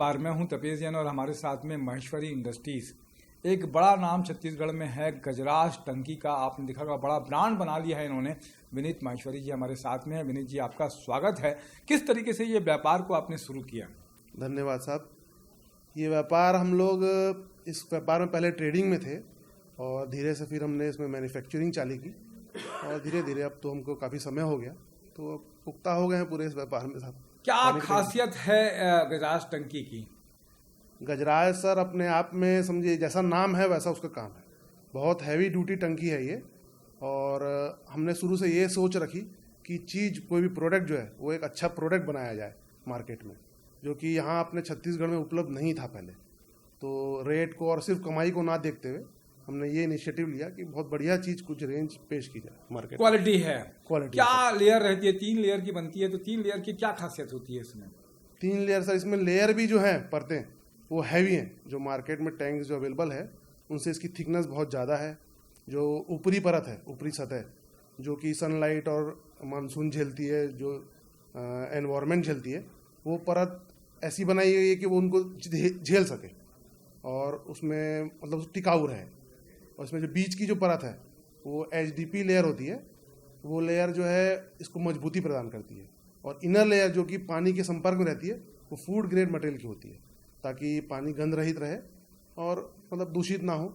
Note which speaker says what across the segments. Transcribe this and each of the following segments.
Speaker 1: पार मैं हूं तपेश जैन और हमारे साथ में महेश्वरी इंडस्ट्रीज, एक बड़ा नाम छत्तीसगढ़ में है गजराज टंकी का। आपने देखा होगा बड़ा ब्रांड बना लिया है इन्होंने। विनीत महेश्वरी जी हमारे साथ में है। विनीत जी आपका स्वागत है। किस तरीके से ये व्यापार को आपने शुरू किया?
Speaker 2: धन्यवाद साहब। ये व्यापार हम लोग इस व्यापार में पहले ट्रेडिंग में थे और धीरे से फिर हमने इसमें मैन्युफैक्चरिंग चालू की और धीरे धीरे अब तो हमको काफ़ी समय हो गया, तो अब पुख्ता हो गए हैं पूरे इस व्यापार में साहब।
Speaker 1: क्या खासियत है गजराज टंकी की?
Speaker 2: गजराज सर अपने आप में समझिए जैसा नाम है वैसा उसका काम है। बहुत हैवी ड्यूटी टंकी है ये, और हमने शुरू से ये सोच रखी कि चीज़ कोई भी प्रोडक्ट जो है वो एक अच्छा प्रोडक्ट बनाया जाए मार्केट में, जो कि यहाँ अपने छत्तीसगढ़ में उपलब्ध नहीं था पहले। तो रेट को और सिर्फ कमाई को ना देखते हुए हमने ये इनिशिएटिव लिया कि बहुत बढ़िया चीज़ कुछ रेंज पेश की जाए मार्केट।
Speaker 1: क्वालिटी है।
Speaker 2: क्वालिटी
Speaker 1: क्या लेयर रहती है? 3 लेयर की बनती है, तो 3 लेयर की क्या खासियत होती है इसमें?
Speaker 2: 3 लेयर सर, इसमें लेयर भी जो है परतें वो हैवी हैं। जो मार्केट में टैंक्स जो अवेलेबल है उनसे इसकी थिकनेस बहुत ज़्यादा है। जो ऊपरी परत है, ऊपरी सतह, जो कि सनलाइट और मानसून झेलती है, जो एनवायरनमेंट झेलती है, वो परत ऐसी बनाई गई है कि वो उनको झेल सके और उसमें मतलब टिकाऊ रहे। और इसमें जो बीच की जो परत है वो HDP लेयर होती है। वो लेयर जो है इसको मजबूती प्रदान करती है। और इनर लेयर जो कि पानी के संपर्क में रहती है वो फूड ग्रेड मटेरियल की होती है, ताकि पानी गंध रहित रहे और मतलब दूषित ना हो।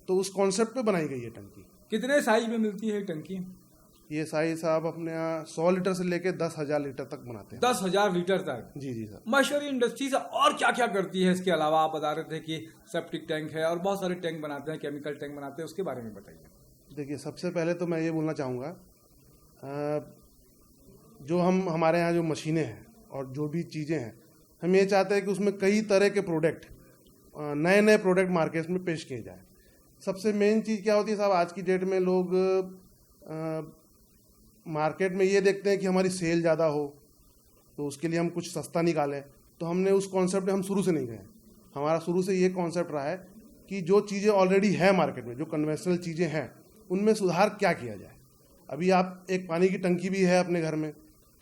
Speaker 2: तो उस कॉन्सेप्ट पे बनाई गई है टंकी।
Speaker 1: कितने साइज में मिलती है टंकी?
Speaker 2: ये साइज साहब अपने यहाँ 100 लीटर से लेके 10,000 लीटर तक बनाते हैं।
Speaker 1: 10,000 लीटर तक?
Speaker 2: जी जी सर।
Speaker 1: महेश्वरी इंडस्ट्रीज और क्या क्या करती है इसके अलावा? आप बता रहे थे कि सेप्टिक टैंक है और बहुत सारे टैंक बनाते हैं, केमिकल टैंक बनाते हैं, उसके बारे में बताइए।
Speaker 2: देखिए, सबसे पहले तो मैं ये बोलना चाहूँगा, जो हमारे यहाँ जो मशीनें हैं और जो भी चीज़ें हैं, हम ये चाहते हैं कि उसमें कई तरह के प्रोडक्ट, नए नए प्रोडक्ट मार्केट में पेश किए जाए। सबसे मेन चीज़ क्या होती है साहब, आज की डेट में लोग मार्केट में ये देखते हैं कि हमारी सेल ज़्यादा हो, तो उसके लिए हम कुछ सस्ता निकालें। तो हमने उस कॉन्सेप्ट में हम शुरू से नहीं गए। हमारा शुरू से ये कॉन्सेप्ट रहा है कि जो चीज़ें ऑलरेडी है मार्केट में, जो कन्वेंशनल चीज़ें हैं, उनमें सुधार क्या किया जाए। अभी आप एक पानी की टंकी भी है अपने घर में,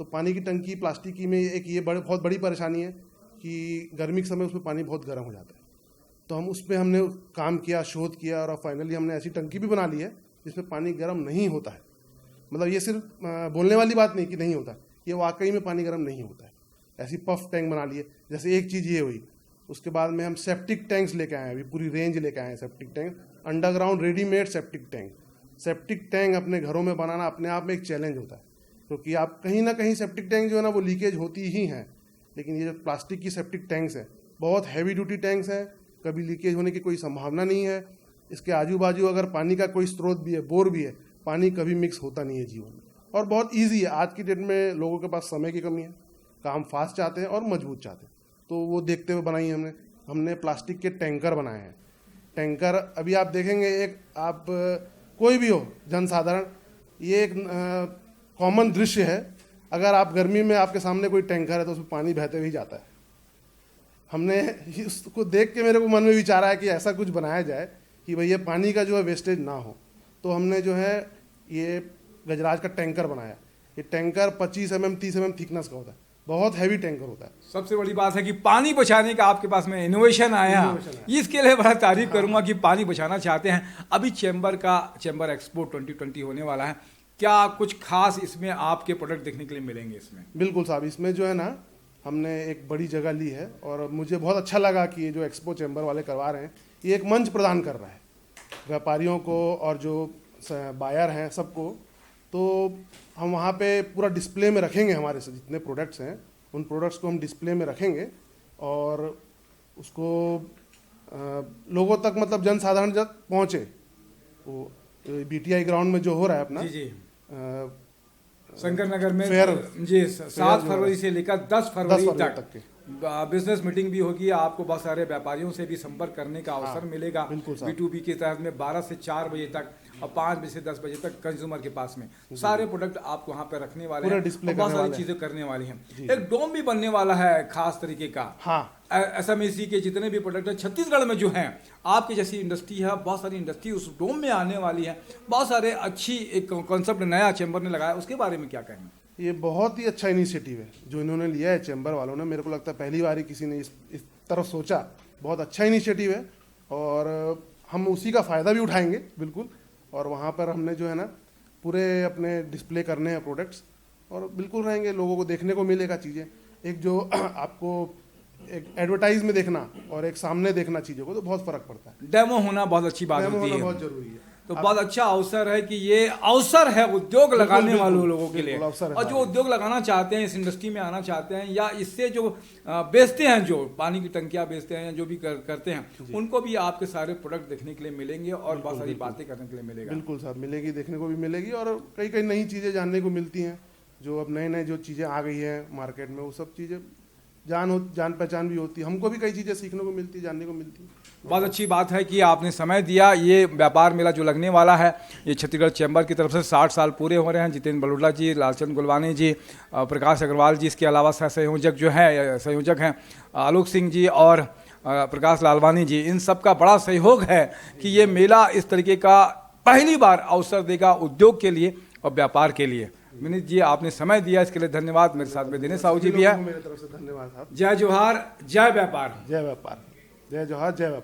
Speaker 2: तो पानी की टंकी प्लास्टिक की में एक ये बहुत बड़ी परेशानी है कि गर्मी के समय उसमें पानी बहुत गर्म हो जाता है। तो हम उस पर हमने काम किया, शोध किया, और फाइनली हमने ऐसी टंकी भी बना ली है जिसमें पानी गर्म नहीं होता है। मतलब ये सिर्फ बोलने वाली बात नहीं कि नहीं होता, ये वाकई में पानी गर्म नहीं होता है। ऐसी पफ टैंक बना लिए। जैसे एक चीज़ ये हुई, उसके बाद में हम सेप्टिक टैंक्स लेके आए हैं। अभी पूरी रेंज लेके आए हैं septic tank, underground readymade septic tank. Septic tank अपने घरों में बनाना अपने आप में एक चैलेंज होता है, क्योंकि आप कहीं ना कहीं सेप्टिक टैंक जो है ना वो लीकेज होती ही हैं। लेकिन ये जो प्लास्टिक की सेप्टिक टैंक्स हैं बहुत हैवी ड्यूटी टैंक्स हैं, कभी लीकेज होने की कोई संभावना नहीं है। इसके आजू बाजू अगर पानी का कोई स्रोत भी है, बोर भी है, पानी कभी मिक्स होता नहीं है जीवन में। और बहुत ईजी है। आज की डेट में लोगों के पास समय की कमी है, काम फास्ट चाहते हैं और मजबूत चाहते हैं, तो वो देखते हुए बनाई हमने प्लास्टिक के टैंकर बनाए हैं। टैंकर अभी आप देखेंगे, एक आप कोई भी हो जनसाधारण, ये एक कॉमन दृश्य है। अगर आप गर्मी में आपके सामने कोई टैंकर है तो उसमें पानी बहते हुए जाता है। हमने उसको देख के मेरे को मन में विचार आया कि ऐसा कुछ बनाया जाए कि भैया पानी का जो है वेस्टेज ना हो। तो हमने जो है ये गजराज का टैंकर बनाया। ये टैंकर 25 mm 30 mm थिकनेस का होता है, बहुत हैवी टैंकर होता है।
Speaker 1: सबसे बड़ी बात है कि पानी बचाने का आपके पास में इनोवेशन आया। इसके लिए बड़ा तारीफ करूंगा कि पानी बचाना चाहते हैं। अभी चैम्बर एक्सपो 2020 होने वाला है, क्या कुछ खास इसमें आपके प्रोडक्ट देखने के लिए मिलेंगे इसमें?
Speaker 2: बिल्कुल साहब, इसमें जो है ना हमने एक बड़ी जगह ली है और मुझे बहुत अच्छा लगा कि ये जो एक्सपो चैम्बर वाले करवा रहे हैं, ये एक मंच प्रदान कर रहा है व्यापारियों को और जो बायर हैं सबको। तो हम वहाँ पे पूरा डिस्प्ले में रखेंगे, हमारे से जितने प्रोडक्ट्स हैं उन प्रोडक्ट्स को हम डिस्प्ले में रखेंगे और उसको लोगों तक, मतलब जनसाधारण तक पहुँचे। वो BTI ग्राउंड में जो हो रहा है अपना,
Speaker 1: जी शंकर नगर में
Speaker 2: फेयर,
Speaker 1: जी 7 फरवरी से लेकर 10 फरवरी तक
Speaker 2: के
Speaker 1: बिजनेस मीटिंग भी होगी। आपको बहुत सारे व्यापारियों से भी संपर्क करने का अवसर मिलेगा। B2B के तहत में 12 से 4 बजे तक और 5 बजे से 10 बजे तक कंज्यूमर के पास में सारे प्रोडक्ट आपको वहाँ पे रखने वाले हैं, बहुत सारी चीजें करने वाली हैं। एक डोम भी बनने वाला है खास तरीके का।
Speaker 2: हाँ,
Speaker 1: SMEC के जितने भी प्रोडक्ट है छत्तीसगढ़ में जो हैं, आपकी जैसी इंडस्ट्री है, बहुत सारी इंडस्ट्री उस डोम में आने वाली है। बहुत सारे अच्छी एक कॉन्सेप्ट नया चैम्बर ने लगाया, उसके बारे में क्या कहेंगे?
Speaker 2: ये बहुत ही अच्छा इनिशिएटिव है जो इन्होंने लिया है चैम्बर वालों ने। मेरे को लगता है पहली बार ही किसी ने इस तरफ सोचा। बहुत अच्छा इनिशिएटिव है और हम उसी का फ़ायदा भी उठाएंगे बिल्कुल। और वहाँ पर हमने जो है ना पूरे अपने डिस्प्ले करने हैं प्रोडक्ट्स, और बिल्कुल रहेंगे, लोगों को देखने को मिलेगा चीज़ें। एक जो आपको एक एडवर्टाइज में देखना और एक सामने देखना चीज़ों को, तो बहुत फ़र्क पड़ता है।
Speaker 1: डेमो होना बहुत अच्छी बात
Speaker 2: डेमो
Speaker 1: होती
Speaker 2: होना
Speaker 1: है।
Speaker 2: बहुत ज़रूरी है।
Speaker 1: तो बहुत अच्छा अवसर है कि ये अवसर है उद्योग लगाने वाले लोगों के लिए,
Speaker 2: बिल्कुल अवसर है
Speaker 1: और जो उद्योग लगाना चाहते हैं, इस इंडस्ट्री में आना चाहते हैं, या इससे जो बेचते हैं, जो पानी की टंकियां बेचते हैं या जो भी करते हैं, उनको भी आपके सारे प्रोडक्ट देखने के लिए मिलेंगे और बहुत सारी बातें करने के लिए मिलेगा।
Speaker 2: बिल्कुल साहब, मिलेगी, देखने को भी मिलेगी और कई कई नई चीज़ें जानने को मिलती हैं। जो अब नए नए जो चीज़ें आ गई है मार्केट में, वो सब चीज़ें जान पहचान भी होती है। हमको भी कई चीज़ें सीखने को मिलती है, जानने को मिलती है।
Speaker 1: बहुत अच्छी बात है कि आपने समय दिया। ये व्यापार मेला जो लगने वाला है, ये छत्तीसगढ़ चैम्बर की तरफ से 60 साल पूरे हो रहे हैं। जितेंद्र बलोडा जी, लालचंद गुलवानी जी, प्रकाश अग्रवाल जी, इसके अलावा संयोजक हैं आलोक सिंह जी और प्रकाश लालवानी जी। इन सब का बड़ा सहयोग है कि ये मेला इस तरीके का पहली बार अवसर देगा उद्योग के लिए और व्यापार के लिए। विनीत जी, आपने समय दिया, इसके लिए धन्यवाद। मेरे साथ में दिनेश साहू जी भी है।
Speaker 2: मेरी तरफ से धन्यवाद साहब।
Speaker 1: जय जोहार, जय व्यापार।
Speaker 2: जय व्यापार, जय जोहार, जय व्यापार।